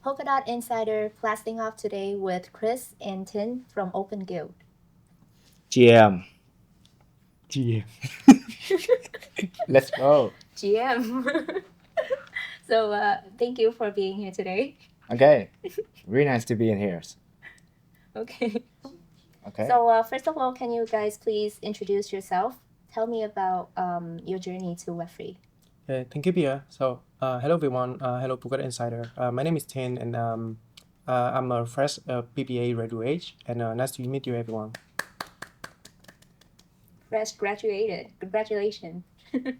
Polkadot Insider blasting off today with Chris and Tin from OpenGuild. GM. GM. Let's go. GM. So thank you for being here today. Okay. Really nice to be in here. Okay. Okay. So first of all, can you guys please introduce yourself? Tell me about your journey to Web3. Okay, thank you, Pia. So, hello everyone. Hello, Polkadot Insider. My name is Tin, and I'm a fresh PPA graduate. And nice to meet you, everyone. Fresh graduated. Congratulations. How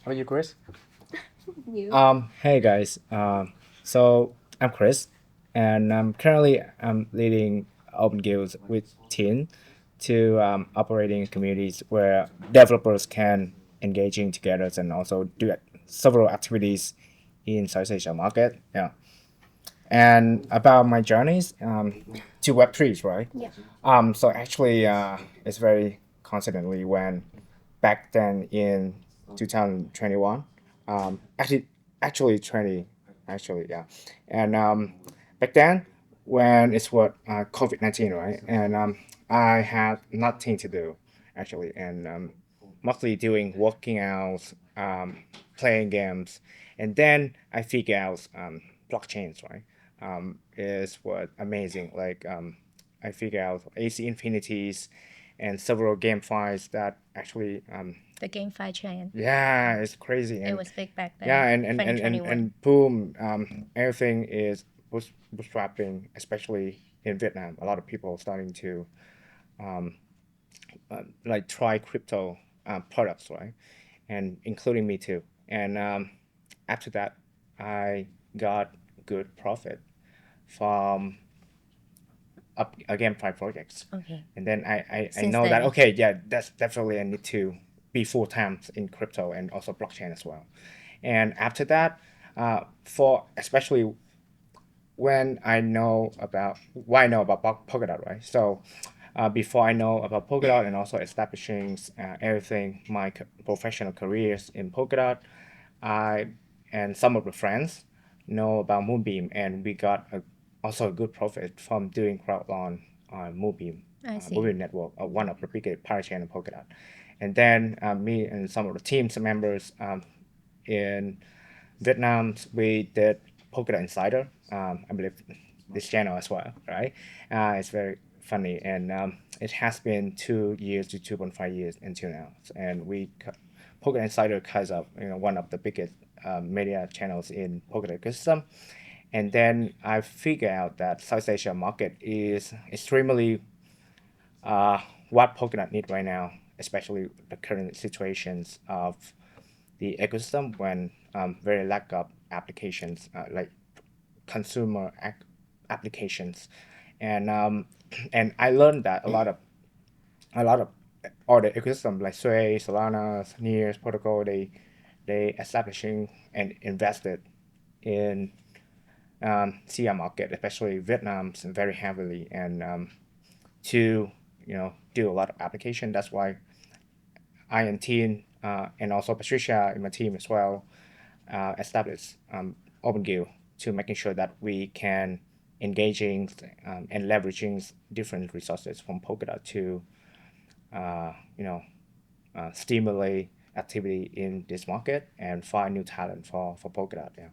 about you, Chris? You. Hey guys. So I'm Chris, and I'm leading Open Guilds with Tin to operating communities where developers can engaging together and also do several activities in South Asia market. Yeah. And about my journeys to Web3s, right? Yeah. So actually, it's very constantly when back then in 2021, actually 20, actually, yeah. And back then when it's what COVID-19, right? And I had nothing to do actually, and mostly doing working out, playing games, and then I figure out blockchains, right? Is what amazing. Like I figure out AC infinities and several game files that actually The GameFi chain. yeah, it's crazy. It And was big back then. yeah, and boom, everything is bootstrapping, especially in Vietnam. A lot of people starting to like try crypto products, right? And including me too. And after that, I got good profit from up again 5 projects. Okay. And then I Since know that then. okay, yeah, that's definitely I need to be full time in crypto and also blockchain as well. And after that, for especially when I know about why I know about Polkadot, right? So before I know about Polkadot and also establishing everything my professional careers in Polkadot, I and some of the friends know about Moonbeam, and we got also a good profit from doing crowd on Moonbeam, I see. Moonbeam network, one of the biggest parachain in Polkadot. And then me and some of the teams members in Vietnam, we did Polkadot Insider. I believe this channel as well, right? It's very funny, and it has been 2 years to 2.5 years until now, and Polkadot Insider has up, one of the biggest media channels in Polkadot ecosystem. And then I figured out that South Asia market is extremely what Polkadot need right now, especially the current situations of the ecosystem when very lack of applications like consumer applications, and and I learned that a lot of all the ecosystem like Sway, Solana, Nears, Protocol, they establishing and invested in CR market, especially Vietnam's very heavily, and to do a lot of application. That's why I and team and also Patricia in my team as well established OpenGuild to making sure that we can engaging and leveraging different resources from Polkadot to uh, you know stimulate activity in this market and find new talent for Polkadot. Yeah.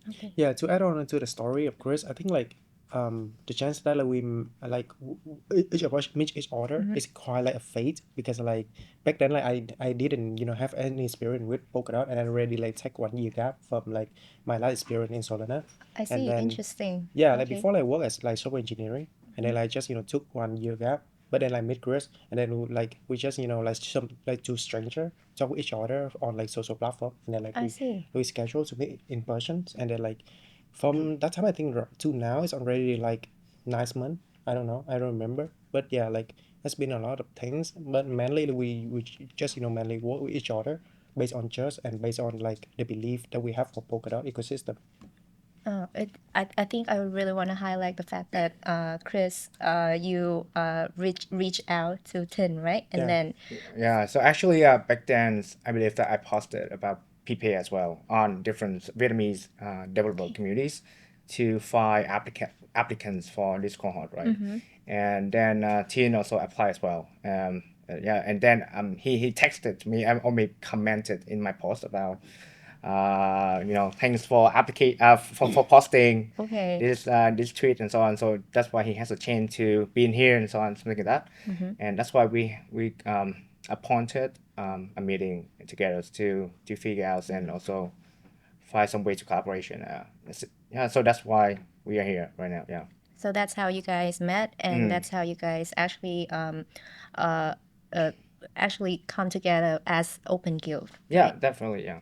Okay. Yeah, to add on to the story of Chris, I think like the chance that like, each of us meet each other is quite like a fate, because like back then like I didn't have any experience with Polkadot, and I already like take 1 year gap from like my last experience in Solana. I And see. then Interesting. yeah, like Okay. before I work as like software engineering, and then I just took 1 year gap. But then like meet Chris, and then we just like some like two stranger talk with each other on like social platform, and then like I see. we schedule to meet in person, and then like from that time I think to now it's already like 9 months. I don't know, I don't remember, but yeah, like it's been a lot of things, but mainly we just mainly work with each other based on trust and based on like the belief that we have for Polkadot ecosystem. I think I would really want to highlight the fact that Chris, you reach out to Tin, right? And Yeah. then Yeah, so actually, back then, I believe that I posted about PPA as well on different Vietnamese developer communities. to find applicants for this cohort, right? And then Tien also applied as well. Yeah, and then he texted me or me commented in my post about thanks for for posting Okay. this tweet and so on. So that's why he has a chance to be in here and so on, something like that. And that's why we appointed a meeting together to figure out and also find some way to collaboration. Yeah, so that's why we are here right now. Yeah. So that's how you guys met, and that's how you guys uh, uh, actually come together as Open Guild. Yeah, Right? definitely. Yeah.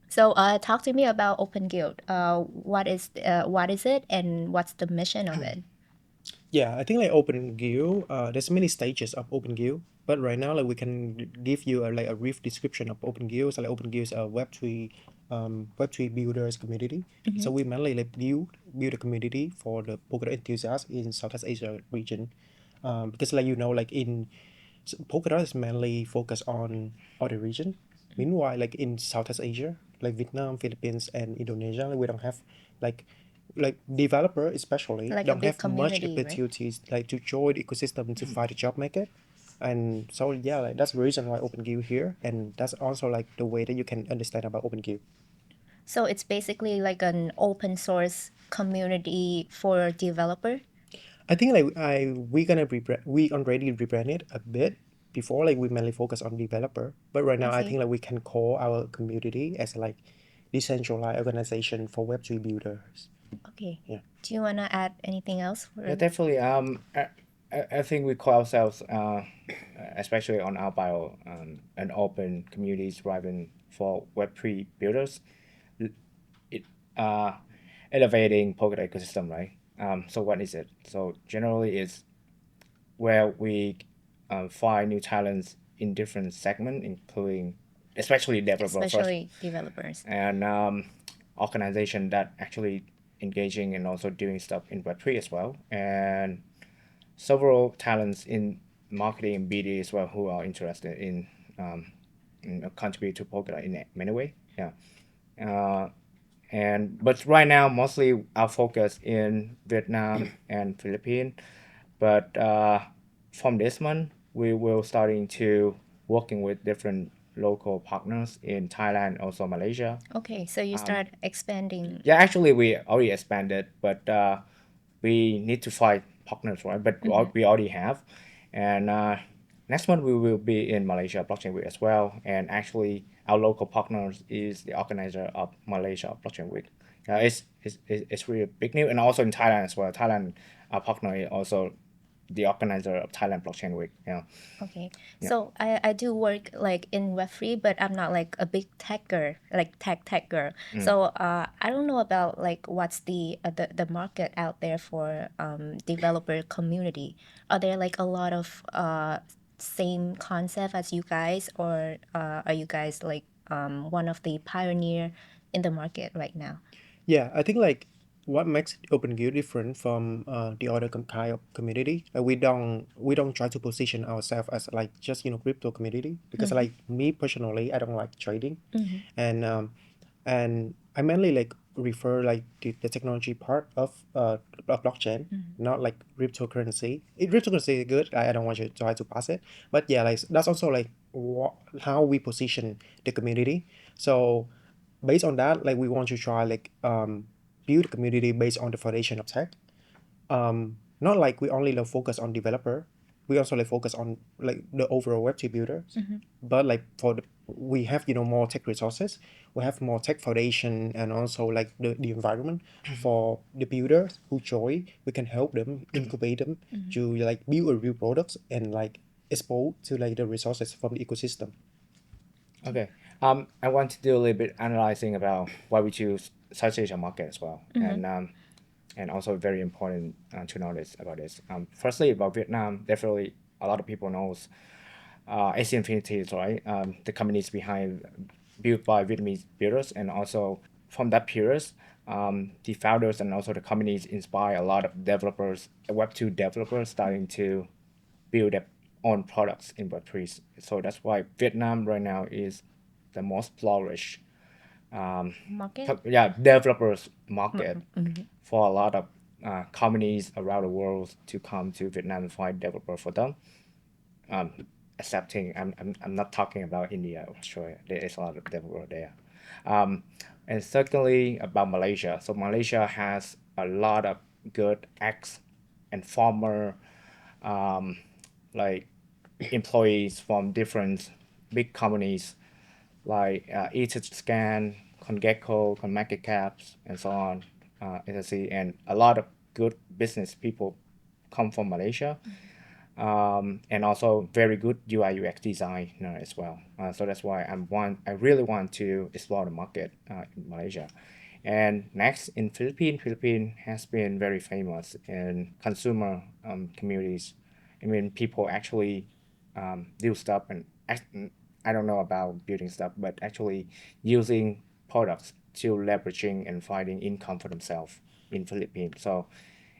So talk to me about Open Guild. What is it, and what's the mission of it? Yeah, I think like OpenGuild, there's many stages of OpenGuild, but right now like we can give you like a brief description of OpenGuild. So like OpenGuild is a Web3 builders community. So we mainly like build a community for the Polkadot enthusiasts in Southeast Asia region. Because like like in Polkadot is mainly focused on other region. Meanwhile, like in Southeast Asia, like Vietnam, Philippines, and Indonesia, like we don't have like developer especially Like a don't big have much community, right? opportunities like to join the ecosystem to find a job market. And so yeah, like that's the reason why OpenGuild here, and that's also like the way that you can understand about OpenGuild. So it's basically like an open source community for developer. I think like we already rebranded a bit. Before like we mainly focus on developer, but right I now I see. think like we can call our community as like decentralized organization for Web3 builders. Okay. Yeah. Do you wanna add anything else? Yeah, definitely. I think we call ourselves, especially on our bio, an open community driving for Web3 builders, it, uh, elevating Polkadot ecosystem, right? So what is it? So generally, it's where we find new talents in different segments, including especially developer first, Especially developers. and organization that actually engaging and also doing stuff in Web3 as well, and several talents in marketing and BD as well who are interested in contribute to Polkadot in many way. Yeah. Uh, and but right now mostly our focus in Vietnam and Philippines. But from this month we will starting to working with different local partners in Thailand, also Malaysia. Okay, so you start expanding. Yeah, actually, we already expanded, but we need to find partners, right? But we already have. And next month, we will be in Malaysia Blockchain Week as well. And actually, our local partners is the organizer of Malaysia Blockchain Week. It's really a big news. And also in Thailand as well. Thailand, our partner is also the organizer of Thailand Blockchain Week. Yeah. Okay. So I do work like in Web3, but I'm not like a big techer, like tech girl. So I don't know about like what's the market out there for developer community. Are there like a lot of same concept as you guys, or are you guys like one of the pioneer in the market right now? Yeah, I think like what makes OpenGuild different from the other kind of community, we don't try to position ourselves as like just crypto community, because like me personally, I don't like trading, and I mainly like refer like the technology part of blockchain, not like cryptocurrency. Cryptocurrency is good. I don't want you to try to pass it, but yeah, like that's also like how we position the community. So based on that, like we want to try like build a community based on the foundation of tech. Not like we only like focus on developer, we also like focus on like the overall web2 builders. But like we have more tech resources, we have more tech foundation, and also like the environment for the builders who join. We can help them, incubate them to like build a real products and like expose to like the resources from the ecosystem. Okay. I want to do a little bit analyzing about why we choose South Asia market as well, and also very important to notice about this. Firstly, about Vietnam, definitely a lot of people knows AC Infinity, right? The companies behind built by Vietnamese builders, and also from that period, the founders and also the companies inspire a lot of developers, Web2 developers, starting to build their own products in Web3. So that's why Vietnam right now is the most flourished Market? developers market for a lot of companies around the world to come to Vietnam and find developer for them. Um, Accepting, I'm not talking about India or Australia. There is a lot of developer there. Um, and secondly, about Malaysia. So Malaysia has a lot of good ex and former um, like employees from different big companies like Scan, ConGecko, ConMarketCaps, and so on, etc. And a lot of good business people come from Malaysia, and also very good UI UX designer as well. So that's why I really want to explore the market in Malaysia. And next in Philippines, Philippines has been very famous in consumer communities. I mean, people actually do stuff and I don't know about building stuff, but actually using products to leveraging and finding income for themselves in Philippines. So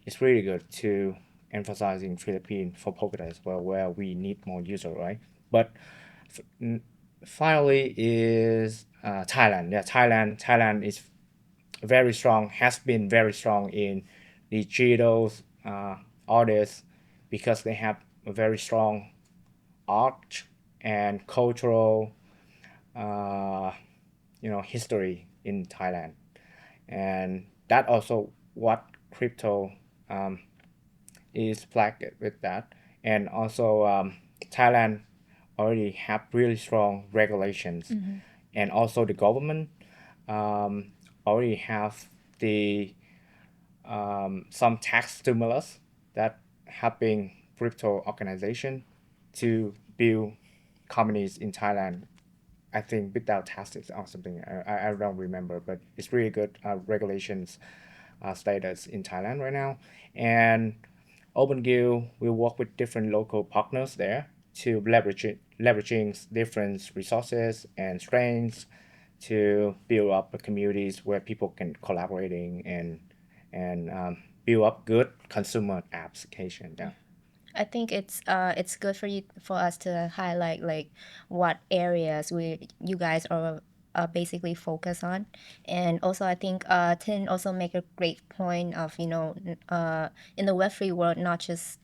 it's really good to emphasizing Philippines for Polkadot as well, where we need more user, right? But f- finally is Thailand. Yeah, Thailand is very strong, has been very strong in digital artists because they have a very strong art and cultural, uh, history in Thailand, and that also what crypto um, is flagged with that, and also Thailand already have really strong regulations, and also the government um, already have the some tax stimulus that helping crypto organization to build companies in Thailand. I think without taxes or something. I don't remember, but it's really good regulations status in Thailand right now. And OpenGuild will work with different local partners there to leveraging different resources and strengths to build up communities where people can collaborating and build up good consumer application. Yeah. I think it's good for us to highlight like what areas you guys are basically focus on, and also I think Tin also make a great point of in the Web3 world, not just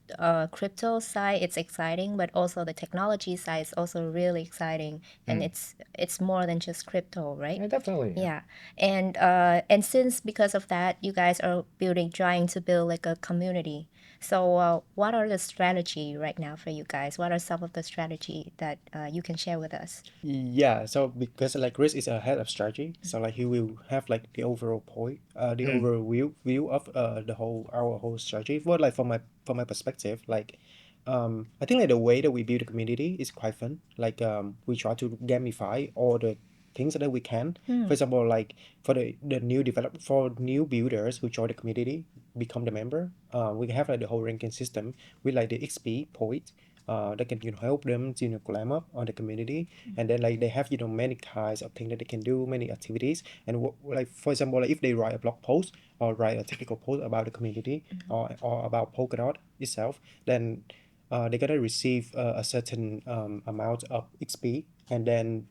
crypto side it's exciting, but also the technology side is also really exciting, and it's more than just crypto, right? Yeah, definitely. Yeah. Yeah, and since because of that, you guys are trying to build like a community. So, what are the strategy right now for you guys? What are some of the strategy that you can share with us? Yeah, so because like Chris is a head of strategy, so like he will have like the overall point, the Mm, overall view of the whole our whole strategy. But like from my perspective, like I think like the way that we build a community is quite fun. Like we try to gamify all the things that we can. For example, like for the new develop for new builders who join the community, become the member. We have like the whole ranking system with like the XP point that can help them to climb up on the community, and then like they have many kinds of things that they can do, many activities, and like for example, like if they write a blog post or write a technical post about the community or about Polkadot itself, then they're gonna receive a certain amount of XP, and then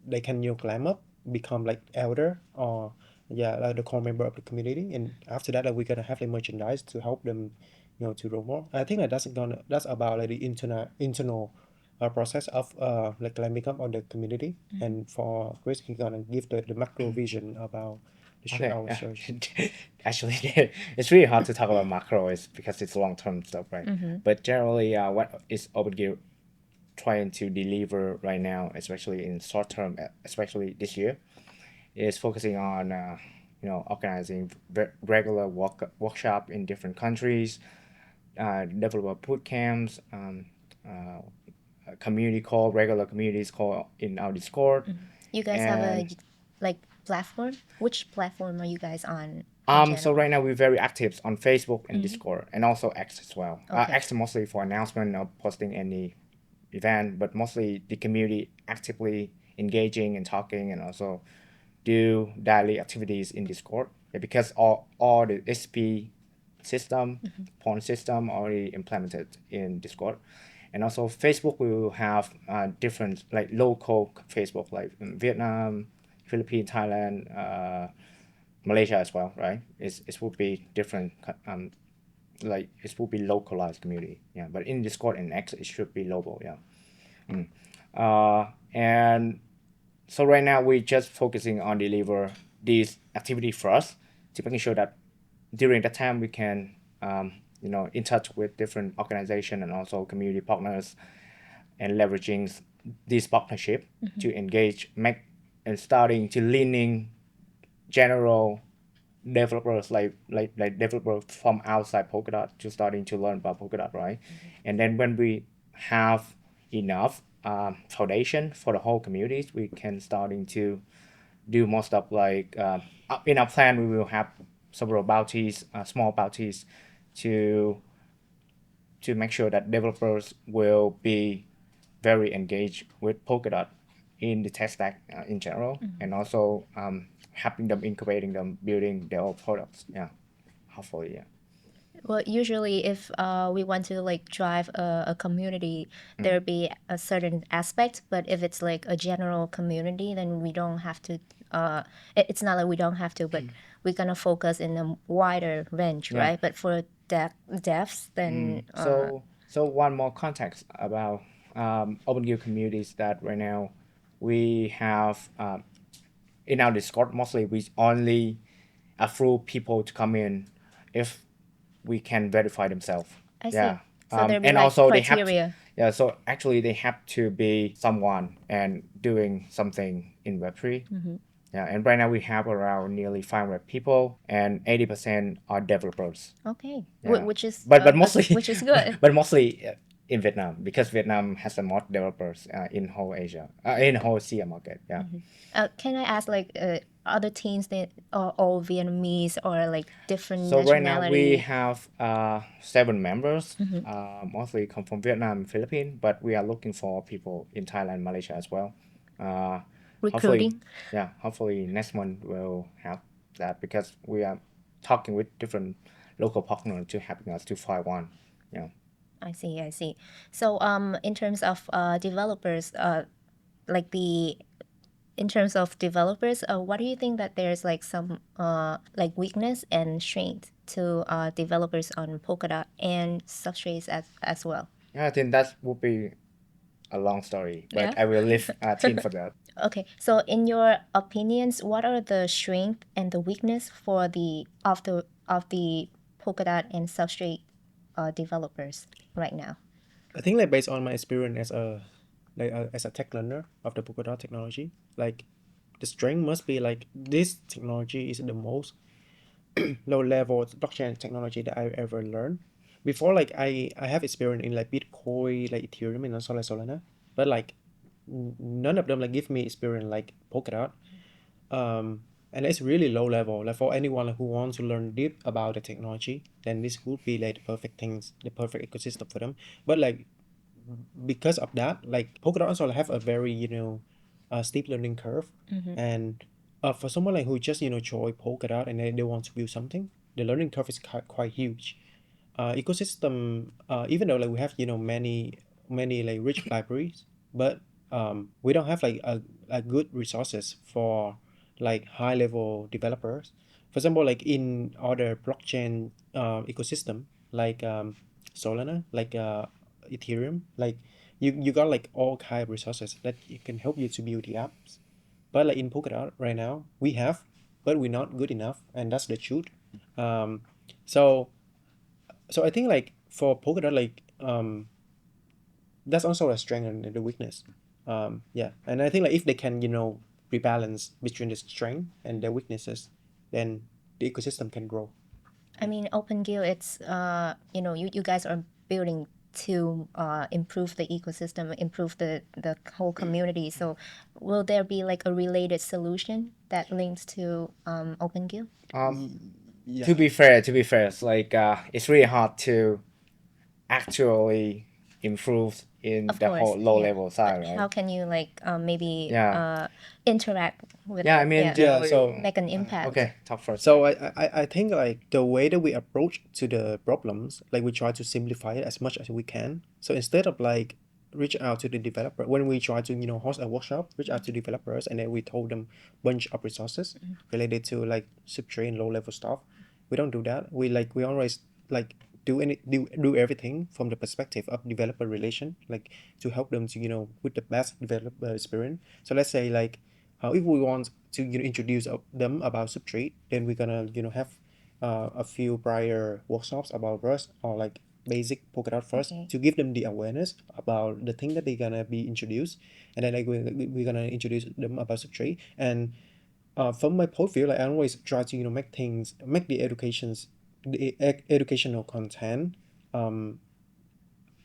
they can climb up, become like elder or yeah, like the core member of the community, and after that like, we're gonna have like merchandise to help them to grow more. I think that that's about like the internal process of like climbing up on the community. And for Chris, he's gonna give the macro vision about okay. our strategy. Actually, it's really hard to talk about macro is because it's long term stuff, right? But generally, what is OpenGuild trying to deliver right now, especially in short term, especially this year, is focusing on organizing regular workshop in different countries, developer boot camps, uh, community call, regular communities call in our Discord, You guys have and a like platform. Which platform are you guys on in so general? right now we're very active on Facebook and Discord, and also X as well. Okay. X mostly for announcement or posting any event, but mostly the community actively engaging and talking, and also do daily activities in Discord. Yeah, because all the SP system, point system already implemented in Discord. And also Facebook will have different like local Facebook like in Vietnam, Philippines, Thailand, Malaysia as well, right? It would be different, like it would be localized community, yeah. But in Discord and X, it should be global, yeah. And so right now we're just focusing on deliver these activity first to making sure that during that time we can in touch with different organization and also community partners and leveraging this partnership to engage make and starting to leaning general developers like developers from outside Polkadot to starting to learn about Polkadot, right? And then when we have enough foundation for the whole communities, we can starting to do more stuff like in our plan we will have several bounties, small bounties, to make sure that developers will be very engaged with Polkadot in the tech stack in general, and also helping them, incubating them, building their own products. Yeah, hopefully, yeah. Well, usually if we want to like drive a community, there be a certain aspect, but if it's like a general community, then we don't have to. It's not like we don't have to, but we're gonna focus in a wider range, Yeah. right? But for devs, then So one more context about OpenGuild communities that right now we have in our Discord. Mostly we only approve people to come in if we can verify themselves. I see. Yeah. So there be And like also they have criteria. yeah, so actually they have to be someone and doing something in Web3. Yeah, and right now we have around nearly 500 people, and 80% are developers. Okay, Yeah, which is but mostly which is good. but mostly in Vietnam, because Vietnam has the most developers in whole Asia, in whole Asia market. Yeah. Can I ask like other teams that are all Vietnamese or like different So right now we nationality? have 7 members, mostly come from Vietnam and Philippines, but we are looking for people in Thailand, Malaysia as well. Uh, hopefully, Recruiting. yeah, hopefully next month we'll have that, because we are talking with different local partners to helping us to find one. Yeah. I see, I see. So in terms of developers, like the in terms of developers, what do you think that there's like some like weakness and strength to developers on Polkadot and substrates as well? Yeah, I think that would be a long story, Yeah. but I will leave Tin for that. Okay, so in your opinions, what are the strength and the weakness for the Polkadot and Substrate developers right now? I think like based on my experience as a tech learner of the Polkadot technology, like the strength must be like this technology is the most low level blockchain technology that I've ever learned. Before, like I have experience in like Bitcoin, like Ethereum, and also like Solana, but like none of them like give me experience like Polkadot. And it's really low level. Like for anyone who wants to learn deep about the technology, then this would be like the perfect things, the perfect ecosystem for them. But like because of that, like Polkadot also have a very steep learning curve, and for someone like who just join Polkadot and they want to build something, the learning curve is quite huge. Ecosystem, even though like we have many like rich libraries, but we don't have like a good resources for like high level developers. For example, like in other blockchain ecosystem like Solana, like Ethereum, like you got like all kind of resources that it can help you to build the apps. But like in Polkadot right now, we have, but we're not good enough, and that's the truth. Um, so I think like for Polkadot, like that's also a strength and the weakness. Yeah, and I think like if they can rebalance between the strength and the weaknesses, then the ecosystem can grow. I mean, OpenGuild, it's you guys are building to improve the ecosystem, improve the whole community. So, will there be like a related solution that links to OpenGuild? Yeah. To be fair, it's really hard to actually improve in Of the course, whole low yeah. level But side, right? how can you like maybe Yeah. interact with Yeah, I mean, yeah Yeah, generally, so make an impact? okay, talk first. so I think like the way that we approach to the problems, like we try to simplify it as much as we can. So instead of like reach out to the developer when we try to host a workshop, reach out to developers, and then we told them bunch of resources related to like subtree and low level stuff. We don't do that. We always like do everything from the perspective of developer relation, like to help them to with the best developer experience. So let's say like if we want to introduce them about subtree, then we're gonna have a few prior workshops about Rust or like basic Polkadot first Okay. to give them the awareness about the thing that they're gonna be introduced, and then like we're gonna introduce them about subtree. And from my point of view, like I always try to make the educational content um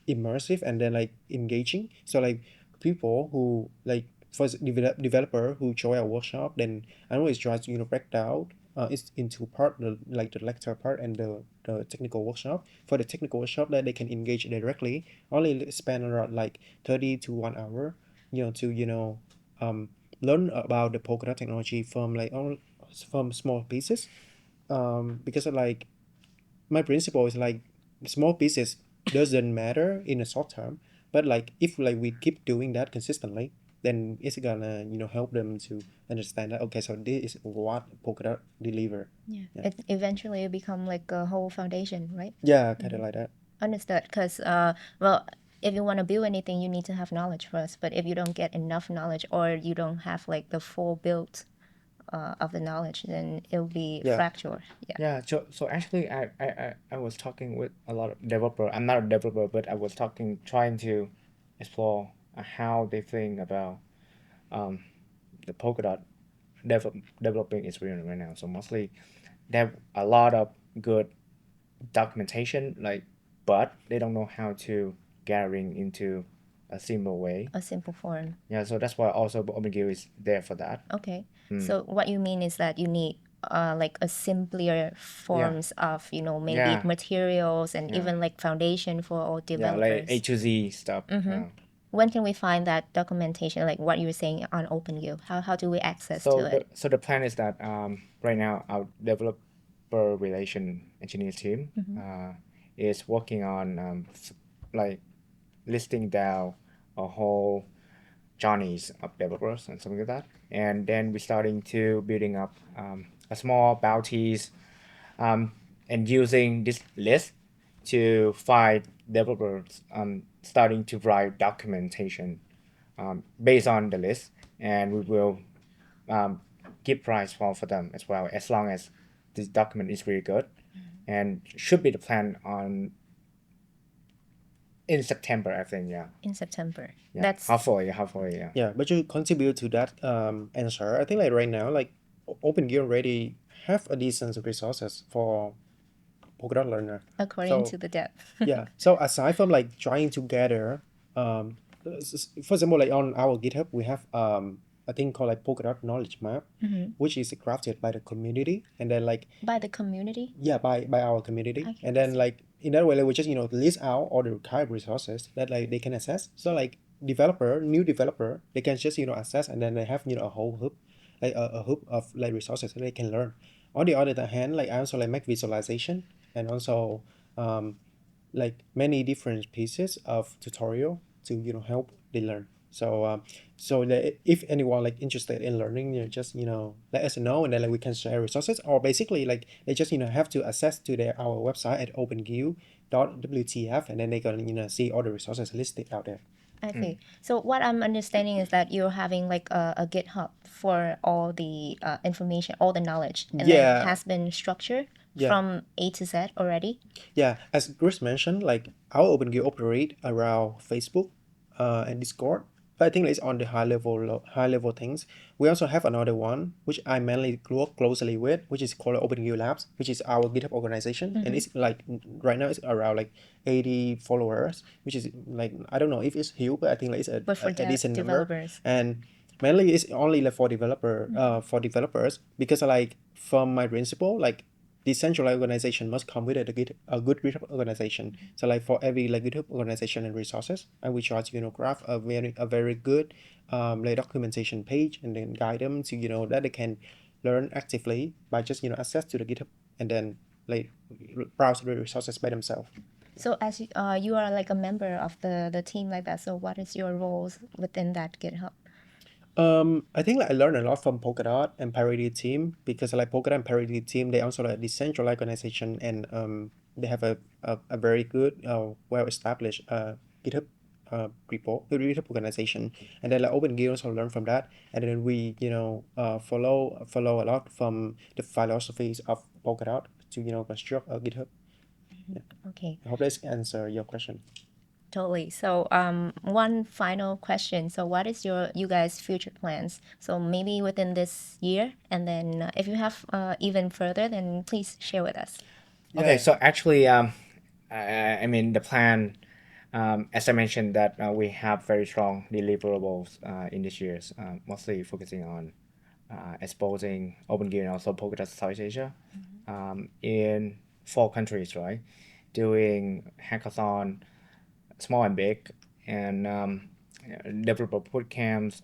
immersive and then like engaging. So like people who like first developer who join a workshop, then I always try to break down it's into part the lecture part and the technical workshop. For the technical workshop that they can engage directly, only spend around like 30 to 1 hour, to um learn about the Polkadot technology from like all from small pieces. Because like my principle is like small pieces doesn't matter in the short term, but like if like we keep doing that consistently, then it's gonna help them to understand that okay, so this is what Polkadot deliver. Yeah. Yeah, It eventually become like a whole foundation, right? yeah, kind of like that. Understood. Because, well, if you want to build anything, you need to have knowledge first. But if you don't get enough knowledge or you don't have like the full build of the knowledge, then it'll be Yeah, fractured. Yeah. Yeah, so actually, I was talking with a lot of developer. I'm not a developer, but I was trying to explore how they think about um, the Polkadot developing experience right now. So mostly, they have a lot of good documentation, like, but they don't know how to gathering into a simple way. A simple form. Yeah, so that's why also OpenGuild is there for that. Okay. So what you mean is that you need like a simpler Yeah, forms of, maybe yeah, materials and yeah, even like foundation for all yeah, like A developers. to Z stuff. When can we find that documentation, like what you were saying on OpenGuild? How do we access to it? So the plan is that right now our developer relation engineer team is working on like listing down a whole journeys of developers and something like that, and then we're starting to building up a small bounties and using this list to find developers starting to write documentation based on the list, and we will um, give price for them as well, as long as this document is really good, and should be the plan on in September, I think. Yeah, In September. yeah, That's halfway, yeah. yeah. But you contribute to that answer. I think like right now, like OpenGear already have a decent resources for Polkadot learner. according So to the depth. yeah. So aside from like trying to gather, for example, like on our GitHub, we have a thing called like Polkadot knowledge map, which is crafted by the community, and then like By the community? yeah, by our community, Okay. and then like in that way, like we just list out all the required resources that like they can access. So like new developer, they can just access, and then they have a whole hub, like a hub of like resources that they can learn. On the other hand, like I also like make visualization and also um like many different pieces of tutorial to help they learn. So so that if anyone like interested in learning, just let us know, and then like we can share resources, or basically like they just have to access to our website at openguild.wtf, and then they can see all the resources listed out there. I see. So what I'm understanding is that you're having like a GitHub for all the information, all the knowledge, and then Yeah, has been structured yeah. from A to Z already. Yeah, as Chris mentioned, like our OpenGL operate around Facebook and Discord. But I think it's on the high level things. We also have another one which I mainly work closely with, which is called OpenGL Labs, which is our GitHub organization, and it's like right now it's around like 80 followers, which is like I don't know if it's huge, but I think like it's But for a decent number, developers. and mainly it's only like for developers, because like from my principle, like decentralized organization must come with a good GitHub organization. So like for every like GitHub organization and resources, I will try to craft a very good like documentation page, and then guide them to that they can learn actively by just access to the GitHub, and then like browse the resources by themselves. So as you are like a member of the team like that, so what is your roles within that GitHub? I think like I learned a lot from Polkadot and Parity team because like Polkadot and Parity team they also like decentralized organization and they have a very good well established GitHub GitHub organization, and then like OpenGuild also learn from that, and then we follow a lot from the philosophies of Polkadot to construct a GitHub. Yeah. Okay, I hope this answer your question. totally. So one final question. So what is you guys' future plans? So maybe within this year, and then if you have even further, then please share with us. Okay, Yeah. so actually, I mean the plan, as I mentioned, that we have very strong deliverables in this year's, mostly focusing on exposing OpenGuild and also Polkadot Southeast Asia in 4 countries, right? Doing hackathon, small and big, and developer boot camps,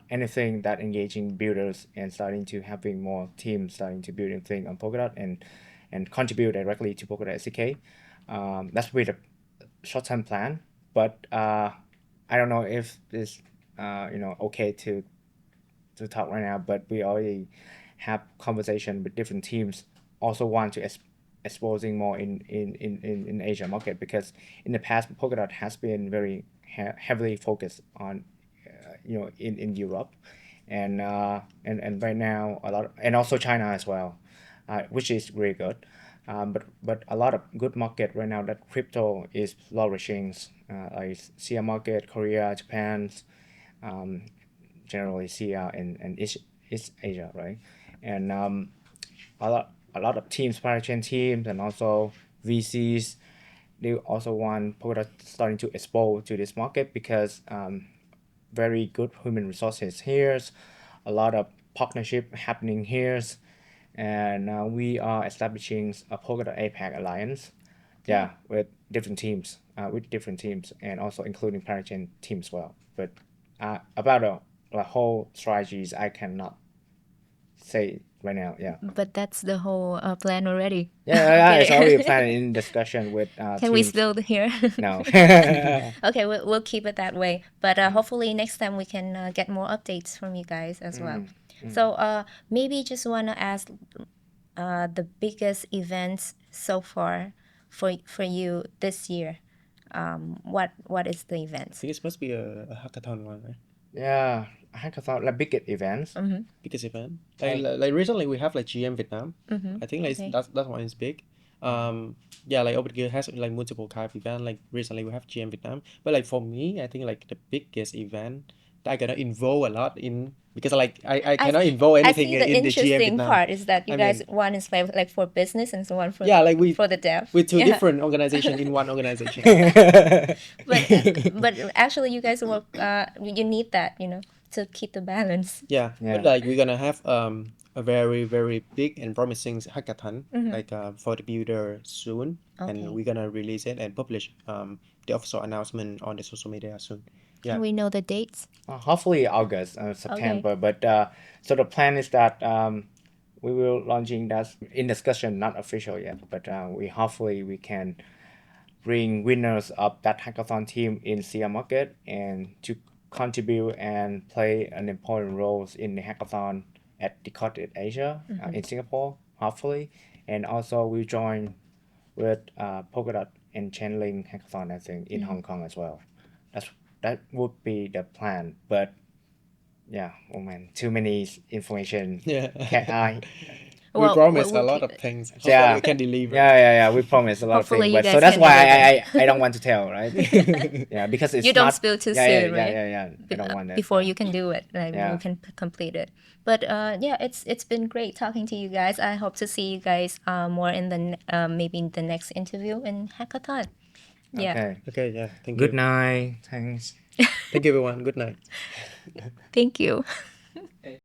anything that engaging builders and starting to having more teams starting to build thing on Polkadot and contribute directly to Polkadot SDK. That's with a short-term plan, but I don't know if this okay to talk right now, but we already have conversation with different teams also want to exposing more in Asia market, because in the past Polkadot has been very heavily focused on in Europe, and right now a lot, and also China as well, which is really good. But a lot of good market right now that crypto is flourishing, like Asia market, Korea, Japan, um, generally CR and East Asia, right? And a lot of teams, supply chain teams, and also VCs, they also want Polkadot starting to expose to this market because very good human resources here, a lot of partnership happening here, and we are establishing a Polkadot APAC alliance, yeah, with different teams, and also including parachain team as well. But about the whole strategies, I cannot say right now. Yeah, But that's the whole plan already. yeah, Get it's already it? planned in discussion with Can we teams. still hear? No. Okay, we'll keep it that way. But hopefully next time we can get more updates from you guys as well. So maybe just want to ask the biggest events so far for you this year. What is the I events? think it must be a hackathon one, right? Yeah, hackathon, like big events. Biggest event. Like recently we have like GM Vietnam. I think like Okay. that's one is big. Yeah, like OpenGuild has like multiple kind of event. Like recently we have GM Vietnam. But like for me, I think like the biggest event that I cannot involve a lot in because like I I cannot involve I anything see the in the GM interesting Vietnam. part is that you I guys mean, one is like for business and so one yeah, like for the dev. with two Yeah. different organization in one organization. But actually you guys work you need that, to keep the balance. Yeah, but Yeah. like we're gonna have a very very big and promising hackathon like for the builder soon, and Okay. we're gonna release it and publish the official announcement on the social media soon. Yeah, Can we know the dates? Hopefully August, Okay. September. But so the plan is that we will launching that in discussion, not official yet. But we hopefully we can bring winners of that hackathon team in SIA market and to contribute and play an important role in the hackathon at Decoded Asia in Singapore, hopefully. And also we join with Polkadot and Chainlink hackathon, I think, in Hong Kong as well. That's that would be the plan. But yeah, oh man, too many information. yeah. Can I? We Well, promised a we'll lot keep of it. things. Hopefully, Yeah, we can deliver. yeah. We promised a lot of Hopefully things, you but so guys that's can why deliver. I don't want to tell, right? Yeah, because You it's don't not. spill too Yeah, yeah, soon, yeah, right? yeah, yeah. I don't want that. Before Yeah, you can do it, like you yeah. can complete it. But yeah, it's been great talking to you guys. I hope to see you guys more in the maybe in the next interview in hackathon. Yeah. Okay. Okay, yeah. Thank Good you. night. Thanks. Thank you, everyone. Good night. Thank you.